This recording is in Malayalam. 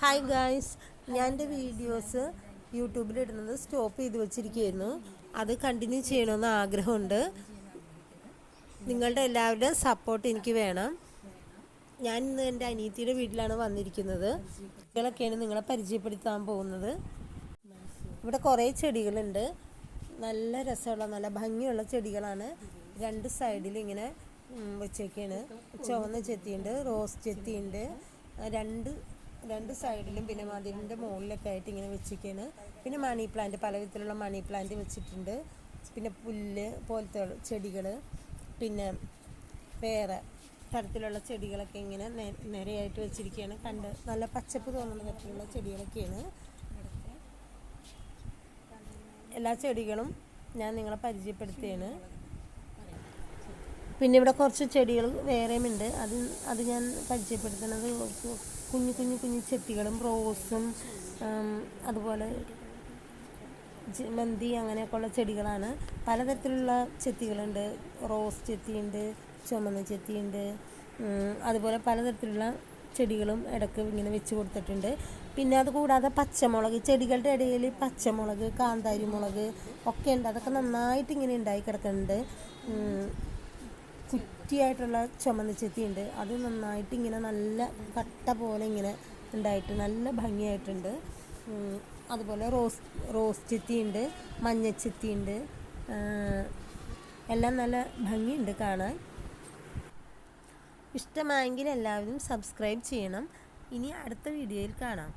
ഹായ് ഗായ്സ്, ഞാൻ എൻ്റെ വീഡിയോസ് യൂട്യൂബിലിടുന്നത് സ്റ്റോപ്പ് ചെയ്ത് വെച്ചിരിക്കുകയായിരുന്നു. അത് കണ്ടിന്യൂ ചെയ്യണമെന്ന് ആഗ്രഹമുണ്ട്. നിങ്ങളുടെ എല്ലാവരുടെയും സപ്പോർട്ട് എനിക്ക് വേണം. ഞാൻ ഇന്ന് എൻ്റെ അനിയത്തിയുടെ വീട്ടിലാണ് വന്നിരിക്കുന്നത്. കുട്ടികളൊക്കെയാണ് നിങ്ങളെ പരിചയപ്പെടുത്താൻ പോകുന്നത്. ഇവിടെ കുറേ ചെടികളുണ്ട്. നല്ല രസമുള്ള നല്ല ഭംഗിയുള്ള ചെടികളാണ്. രണ്ട് സൈഡിൽ ഇങ്ങനെ വെച്ചേക്കാണ്. ചുവന്ന ചെത്തിയുണ്ട്, റോസ് ചെത്തിയുണ്ട്. രണ്ട് സൈഡിലും പിന്നെ മതിലിൻ്റെ മുകളിലൊക്കെ ആയിട്ട് ഇങ്ങനെ വെച്ചിരിക്കുകയാണ്. പിന്നെ മണി പ്ലാന്റ്, പല വിധത്തിലുള്ള മണി പ്ലാന്റ് വെച്ചിട്ടുണ്ട്. പിന്നെ പുല്ല് പോലത്തെ ചെടികൾ, പിന്നെ വേറെ തരത്തിലുള്ള ചെടികളൊക്കെ ഇങ്ങനെ നിരയായിട്ട് വെച്ചിരിക്കുകയാണ്. നല്ല പച്ചപ്പ് തോന്നുന്ന തരത്തിലുള്ള ചെടികളൊക്കെയാണ്. എല്ലാ ചെടികളും ഞാൻ നിങ്ങളെ പരിചയപ്പെടുത്തുകയാണ്. പിന്നെ ഇവിടെ കുറച്ച് ചെടികൾ വേറെയുമുണ്ട്. അത് ഞാൻ പരിചയപ്പെടുത്തുന്നത് കുഞ്ഞു ചെത്തികളും റോസും അതുപോലെ മെന്തി അങ്ങനെയൊക്കെയുള്ള ചെടികളാണ്. പലതരത്തിലുള്ള ചെത്തികളുണ്ട്. റോസ് ചെത്തിയുണ്ട്, ചുമന്ന ചെത്തിയുണ്ട്. അതുപോലെ പലതരത്തിലുള്ള ചെടികളും ഇടയ്ക്ക് ഇങ്ങനെ വെച്ച് കൊടുത്തിട്ടുണ്ട്. പിന്നെ അതുകൂടാതെ പച്ചമുളക്, ചെടികളുടെ ഇടയിൽ പച്ചമുളക്, കാന്താരി മുളക് ഒക്കെ ഉണ്ട്. അതൊക്കെ നന്നായിട്ട് ഇങ്ങനെ ഉണ്ടായി കിടക്കുന്നുണ്ട്. കുറ്റിയായിട്ടുള്ള ചുമന്ന ചെത്തിയുണ്ട്. അത് നന്നായിട്ട് ഇങ്ങനെ നല്ല കട്ട പോലെ ഇങ്ങനെ ഉണ്ടായിട്ട് നല്ല ഭംഗിയായിട്ടുണ്ട്. അതുപോലെ റോസ് ചെത്തിയുണ്ട്, മഞ്ഞച്ചെത്തിയുണ്ട്. എല്ലാം നല്ല ഭംഗിയുണ്ട് കാണാൻ. ഇഷ്ടമായെങ്കിൽ എല്ലാവരും സബ്സ്ക്രൈബ് ചെയ്യണം. ഇനി അടുത്ത വീഡിയോയിൽ കാണാം.